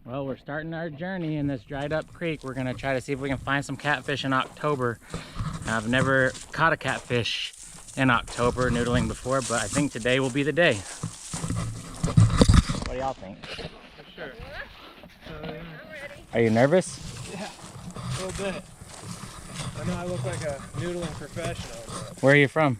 Well, we're starting our journey in this dried up creek. We're gonna try to see if we can find some catfish in October. I've never caught a catfish in October noodling before, but I think today will be the day. What do y'all think? For sure. Are you nervous? Yeah, a little bit. I know I look like a noodling professional, but Where are you from?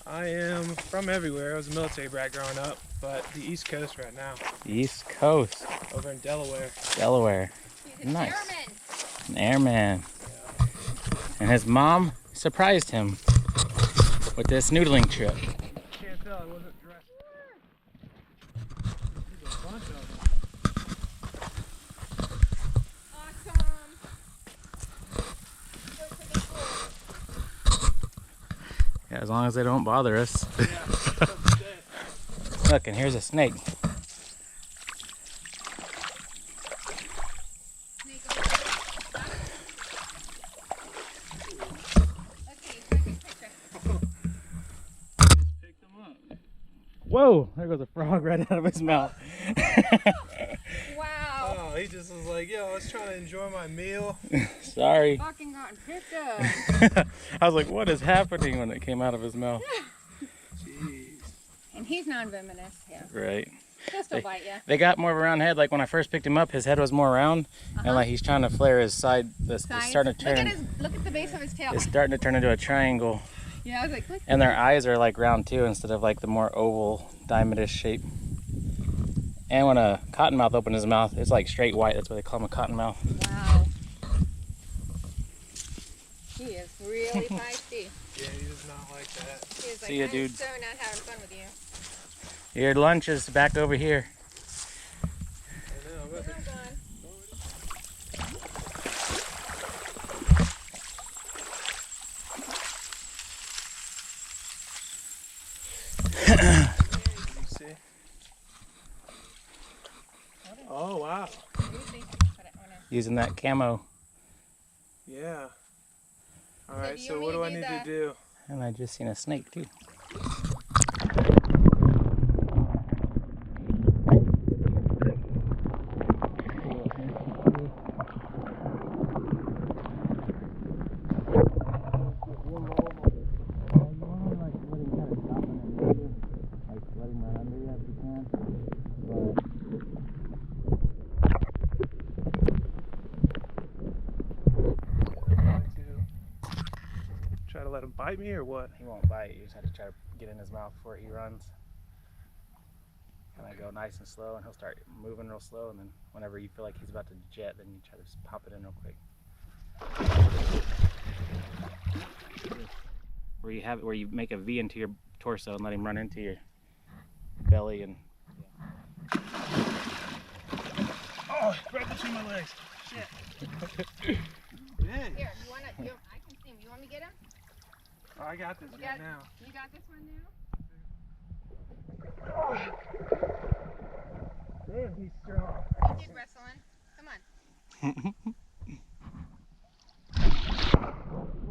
I am from everywhere. I was a military brat growing up, but the East Coast right now. East Coast. Over in Delaware. Delaware. He's Nice. an airman. An airman. Yeah. And his mom surprised him with this noodling trip. Can't tell, I wasn't dressed. There's a bunch of them. Yeah, as long as they don't bother us. Yeah, Look, and here's a snake. Whoa, there goes a frog right out of his mouth. Wow. Oh, he just was like, yo, I was trying to enjoy my meal. Sorry. Fucking gotten picked up. I was like, what is happening when it came out of his mouth? Jeez. And he's non-venomous, yeah. Right. He'll still bite you. They got more of a round head. Like when I first picked him up, his head was more round, and like he's trying to flare his side. It's starting to turn. Look at the base of his tail. It's starting to turn into a triangle. Yeah, I was like, look. And their eyes are like round too, instead of like the more oval, diamondish shape. And when a cottonmouth opens his mouth, it's like straight white. That's why they call him a cottonmouth. Wow. He is really feisty. Yeah, he does not like that. He is like, See ya, I'm dude. so not having fun with you. Your lunch is back over here. I know, I'm about to... I'm done. You see? Oh, wow. Using that camo. Yeah. Alright, do you so want what me do to I do need to that? do? And I just seen a snake too. Try to let him bite me or what? He won't bite. You just have to try to get in his mouth before he runs. And I go nice and slow, and he'll start moving real slow. And then whenever you feel like he's about to jet, then you try to just pop it in real quick. Where you make a V into your torso and let him run into your belly and. Oh, right between my legs. Shit. Here, you wanna? I can see him. You want me to get him? Oh, I got this right now. You got this one now? Damn, he's strong. He did wrestling. Come on.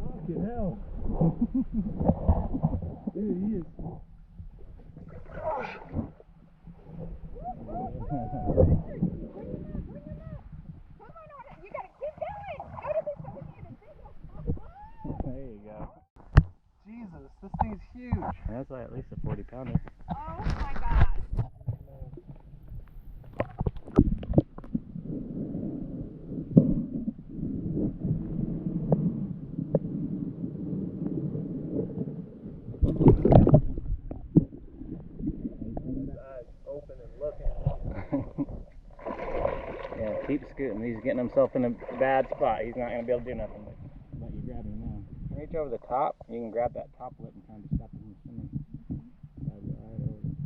Fucking hell. Dude, he is. There you go. Jesus, this thing's huge. That's like at least a 40-pounder. Oh my god. Open and looking. Yeah, keep scooting. He's getting himself in a bad spot. He's not going to be able to do nothing. But you grab him now. Reach over the top. You can grab that top lip and kind of stop him from swimming. Grab it right over the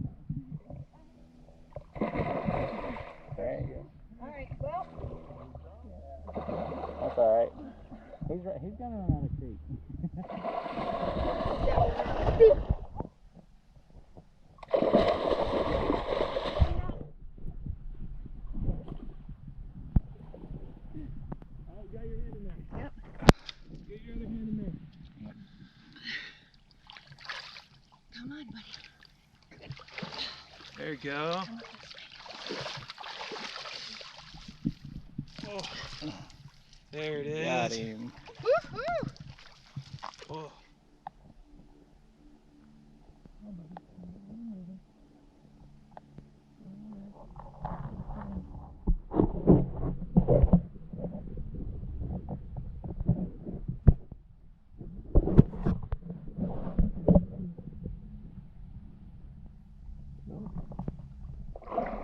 top. There you go. Alright, well. That's alright. He's gonna run out of creek. Got your hand in there. Yep. Get your other hand in there. Come on, buddy. There you go. Oh. There it is. Got him. Woo-hoo! Oh.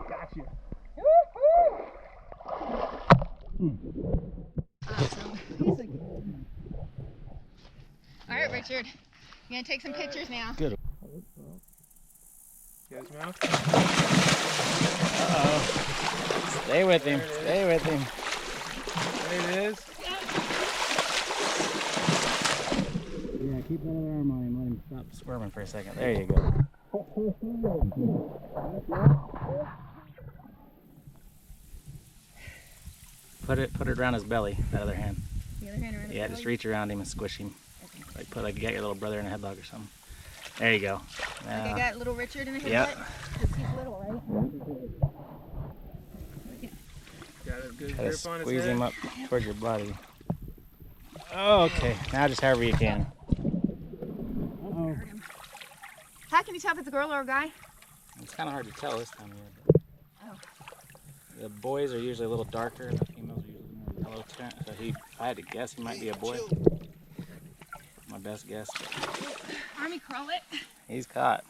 Gotcha. Awesome. He's like... All right, Richard. You're gonna take some pictures now. Good. Get his mouth. Uh-oh. Stay with him. Stay with him. There it is. Yeah, keep that other arm on him. Let him stop squirming for a second. There you go. Put it around his belly. That other hand. The other hand around his Yeah, belly? just reach around him and squish him. Okay. Like you got your little brother in a headlock or something. There you go. Like I got little Richard in a headlock? Yep. Because he's little, right? Got a good Try to grip on his squeeze head. him up towards your body. Oh, okay. Now just however you can. Hurt him. How can you tell if it's a girl or a guy? It's kind of hard to tell this time of year. Oh. The boys are usually a little darker and the females are usually more yellow tint. So if I had to guess, he might be a boy. My best guess. Army, crawl it. He's caught.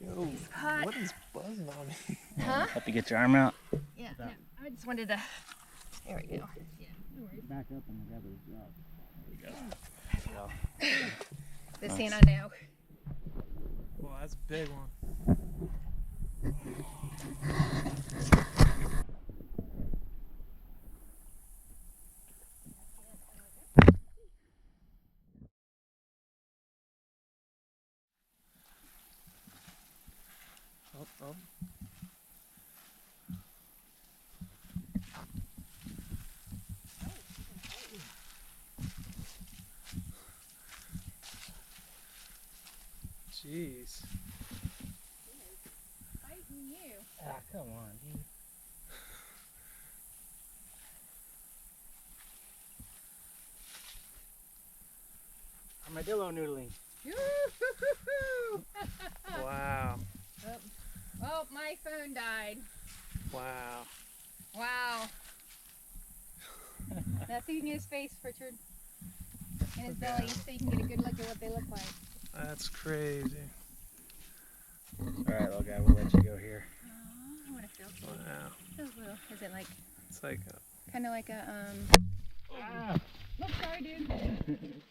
Yo, Caught. what is buzzing on me? Huh? Help you get your arm out. Yeah, no, I just wanted to... There we go. Yeah, no worries. Back up and grab his jaw. There you go. This Nice. hand on now. Well, that's a big one. Oh, oh. Jeez. Fighting you. Ah, come on, dude. Armadillo noodling. Yoo-hoo-hoo-hoo. Wow. Oh, my phone died. Wow. Wow. Now see his face, Richard. And his belly, so you can get a good look at what they look like. That's crazy. Alright, little guy, we'll let you go here. I want to feel Wow. feels little. Is it like It's like a kind of like a Ah. Oh, sorry, dude.